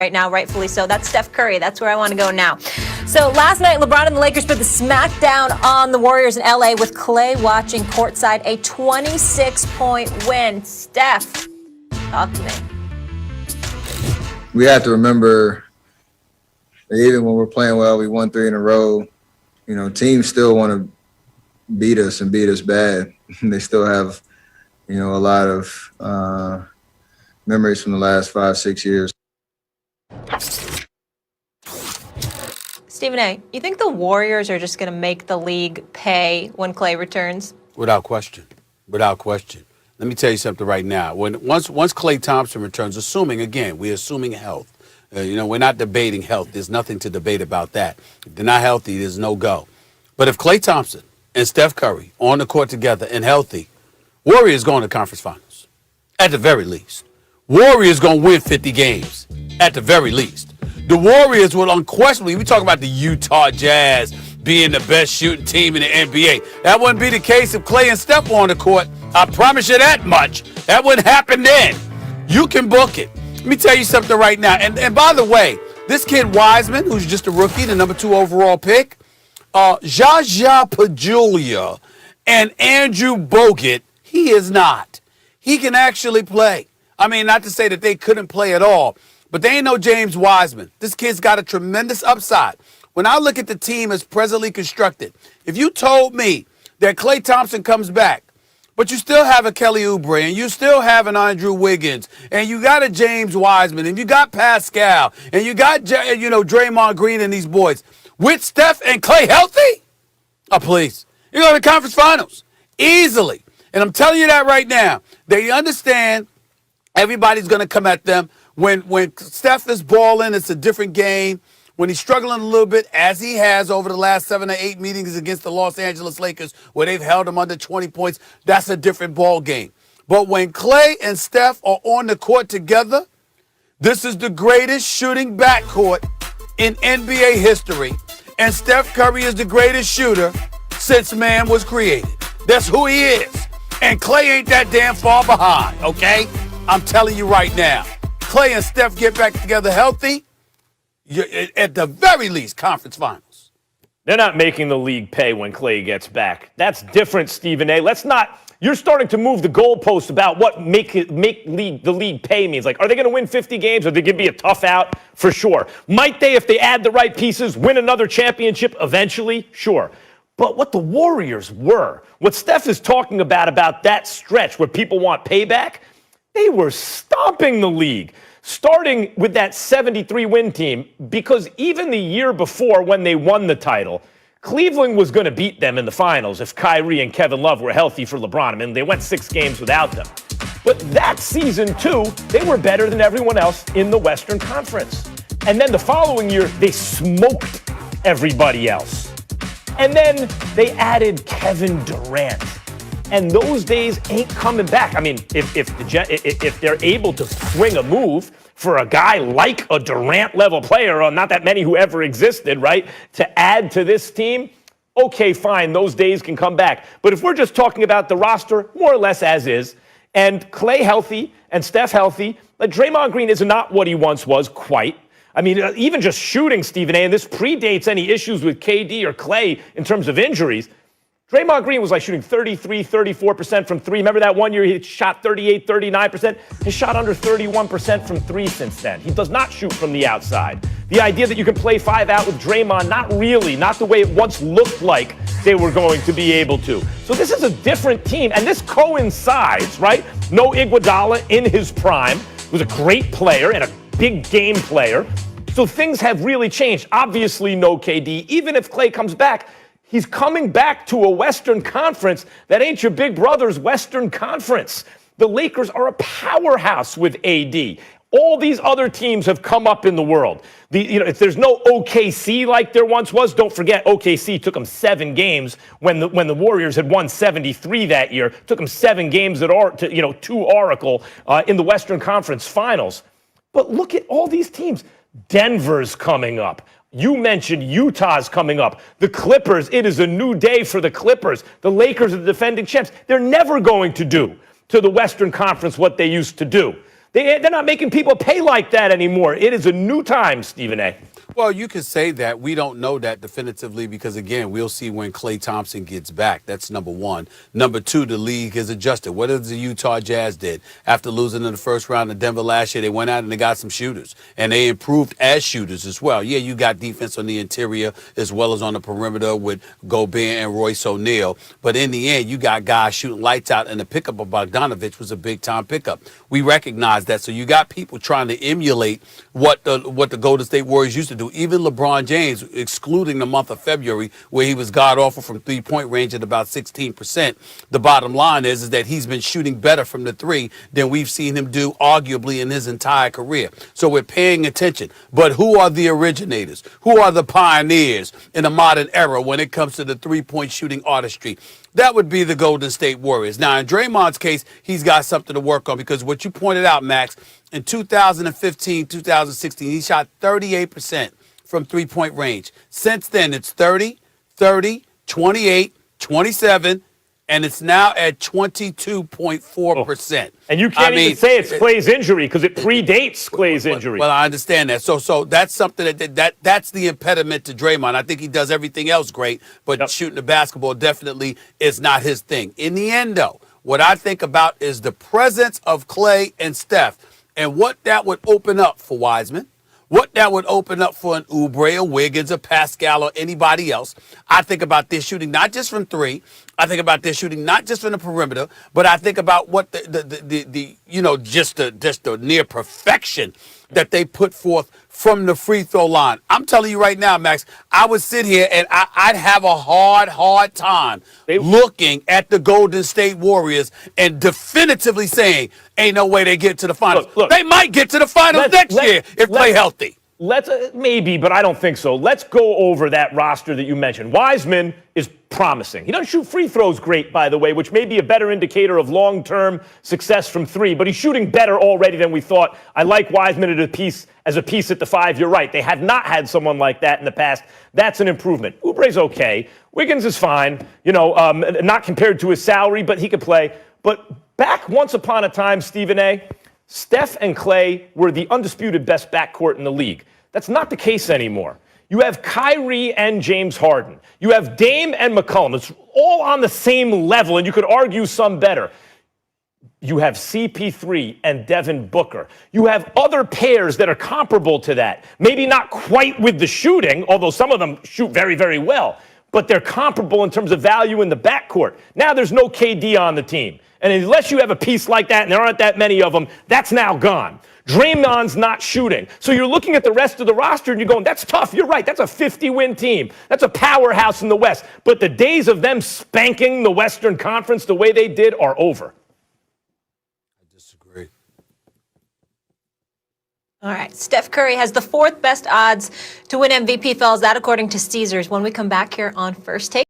right now, rightfully so. That's Steph Curry. That's where I want to go now. So last night, LeBron and the Lakers put the smackdown on the Warriors in LA with Klay watching courtside, a 26-point win. Steph, talk to me. We have to remember that even when we're playing well, we won 3 in a row. You know, teams still want to beat us and beat us bad. They still have, you know, a lot of memories from the last 5-6 years. Stephen A., you think the Warriors are just going to make the league pay when Klay returns? Without question. Without question. Let me tell you something right now. Once Klay Thompson returns, we're assuming health. We're not debating health. There's nothing to debate about that. If they're not healthy, there's no go. But if Klay Thompson and Steph Curry on the court together and healthy, Warriors going to conference finals, at the very least. Warriors going to win 50 games, at the very least. The Warriors will unquestionably, we talk about the Utah Jazz being the best shooting team in the NBA. That wouldn't be the case if Klay and Steph were on the court. I promise you that much. That wouldn't happen then. You can book it. Let me tell you something right now. And by the way, this kid Wiseman, who's just a rookie, the number 2 overall pick, Jaja Pajulia and Andrew Bogut, he is not. He can actually play. I mean, not to say that they couldn't play at all, but they ain't no James Wiseman. This kid's got a tremendous upside. When I look at the team as presently constructed, if you told me that Klay Thompson comes back, but you still have a Kelly Oubre, and you still have an Andrew Wiggins, and you got a James Wiseman, and you got Pascal, and you got, Draymond Green and these boys, with Steph and Klay healthy? Oh, please. You're going to the conference finals. Easily. And I'm telling you that right now. They understand everybody's going to come at them. When Steph is balling, it's a different game. When he's struggling a little bit, as he has over the last 7 or 8 meetings against the Los Angeles Lakers, where they've held him under 20 points, that's a different ball game. But when Klay and Steph are on the court together, this is the greatest shooting backcourt in NBA history. And Steph Curry is the greatest shooter since man was created. That's who he is. And Klay ain't that damn far behind, okay? I'm telling you right now. Klay and Steph get back together healthy, you're at the very least, conference finals. They're not making the league pay when Klay gets back. That's different, Stephen A. You're starting to move the goalposts about what make the league pay means. Like, are they going to win 50 games? Or are they going to be a tough out? For sure. Might they, if they add the right pieces, win another championship eventually? Sure. But what the Warriors were, what Steph is talking about that stretch where people want payback, they were stomping the league, starting with that 73-win team, because even the year before when they won the title, Cleveland was going to beat them in the finals if Kyrie and Kevin Love were healthy for LeBron. I mean, they went 6 games without them. But that season, too, they were better than everyone else in the Western Conference. And then the following year, they smoked everybody else. And then they added Kevin Durant. And those days ain't coming back. I mean, if they're able to swing a move for a guy like a Durant-level player, or not that many who ever existed, right, to add to this team, okay, fine, those days can come back. But if we're just talking about the roster, more or less as is, and Klay healthy and Steph healthy, Draymond Green is not what he once was quite. I mean, even just shooting, Stephen A., and this predates any issues with KD or Klay in terms of injuries. Draymond Green was like shooting 33, 34% from 3. Remember that one year he shot 38, 39%? He's shot under 31% from 3 since then. He does not shoot from the outside. The idea that you can play 5 out with Draymond, not really, not the way it once looked like they were going to be able to. So this is a different team, and this coincides, right? No Iguodala in his prime, who's a great player and a big game player. So things have really changed. Obviously, no KD. Even if Klay comes back, he's coming back to a Western Conference that ain't your big brother's Western Conference. The Lakers are a powerhouse with AD. All these other teams have come up in the world. If there's no OKC like there once was, don't forget OKC took them 7 games when the Warriors had won 73 that year. Took them 7 games to Oracle in the Western Conference Finals. But look at all these teams. Denver's coming up. You mentioned Utah's coming up. The Clippers, it is a new day for the Clippers. The Lakers are the defending champs. They're never going to do to the Western Conference what they used to do. They're not making people pay like that anymore. It is a new time, Stephen A. Well, you could say that. We don't know that definitively because, again, we'll see when Klay Thompson gets back. That's number one. Number two, the league is adjusted. What does the Utah Jazz did? After losing in the first round of Denver last year, they went out and they got some shooters. And they improved as shooters as well. Yeah, you got defense on the interior as well as on the perimeter with Gobert and Royce O'Neal. But in the end, you got guys shooting lights out, and the pickup of Bogdanovich was a big-time pickup. We recognize that. So you got people trying to emulate what the Golden State Warriors used to do. Even LeBron James, excluding the month of February, where he was god-awful from three-point range at about 16%, the bottom line is that he's been shooting better from the three than we've seen him do arguably in his entire career. So we're paying attention. But who are the originators? Who are the pioneers in the modern era when it comes to the three-point shooting artistry? That would be the Golden State Warriors. Now, in Draymond's case, he's got something to work on because what you pointed out, Max, in 2015, 2016, he shot 38% from three-point range. Since then, it's 30, 30, 28, 27, and it's now at 22.4%. And you can't even say it's Klay's injury because it predates Klay's injury. Well, I understand that. So that's something that's the impediment to Draymond. I think he does everything else great, but shooting the basketball definitely is not his thing. In the end, though, what I think about is the presence of Klay and Steph and what that would open up for Wiseman, what that would open up for an Oubre, a Wiggins, a Pascal, or anybody else. I think about this shooting not just from three. I think about this shooting not just from the perimeter, but I think about what just the near perfection that they put forth from the free throw line. I'm telling you right now, Max, I would sit here and I'd have a hard time looking at the Golden State Warriors and definitively saying, ain't no way they get to the finals. Look, they might get to the finals next year if Klay healthy. Let's maybe, but I don't think so. Let's go over that roster that you mentioned. Wiseman is promising. He doesn't shoot free throws great, by the way, which may be a better indicator of long-term success from three, but he's shooting better already than we thought. I like Wiseman as a piece at the five. You're right. They have not had someone like that in the past. That's an improvement. Oubre's okay. Wiggins is fine, not compared to his salary, but he could play. But back once upon a time, Stephen A., Steph and Klay were the undisputed best backcourt in the league. That's not the case anymore. You have Kyrie and James Harden. You have Dame and McCollum. It's all on the same level, and you could argue some better. You have CP3 and Devin Booker. You have other pairs that are comparable to that. Maybe not quite with the shooting, although some of them shoot very, very well, but they're comparable in terms of value in the backcourt. Now there's no KD on the team. And unless you have a piece like that, and there aren't that many of them, that's now gone. Draymond's not shooting. So you're looking at the rest of the roster and you're going, that's tough. You're right. That's a 50-win team. That's a powerhouse in the West. But the days of them spanking the Western Conference the way they did are over. I disagree. All right. Steph Curry has the fourth best odds to win MVP, fellas. That according to Caesars. When we come back here on First Take.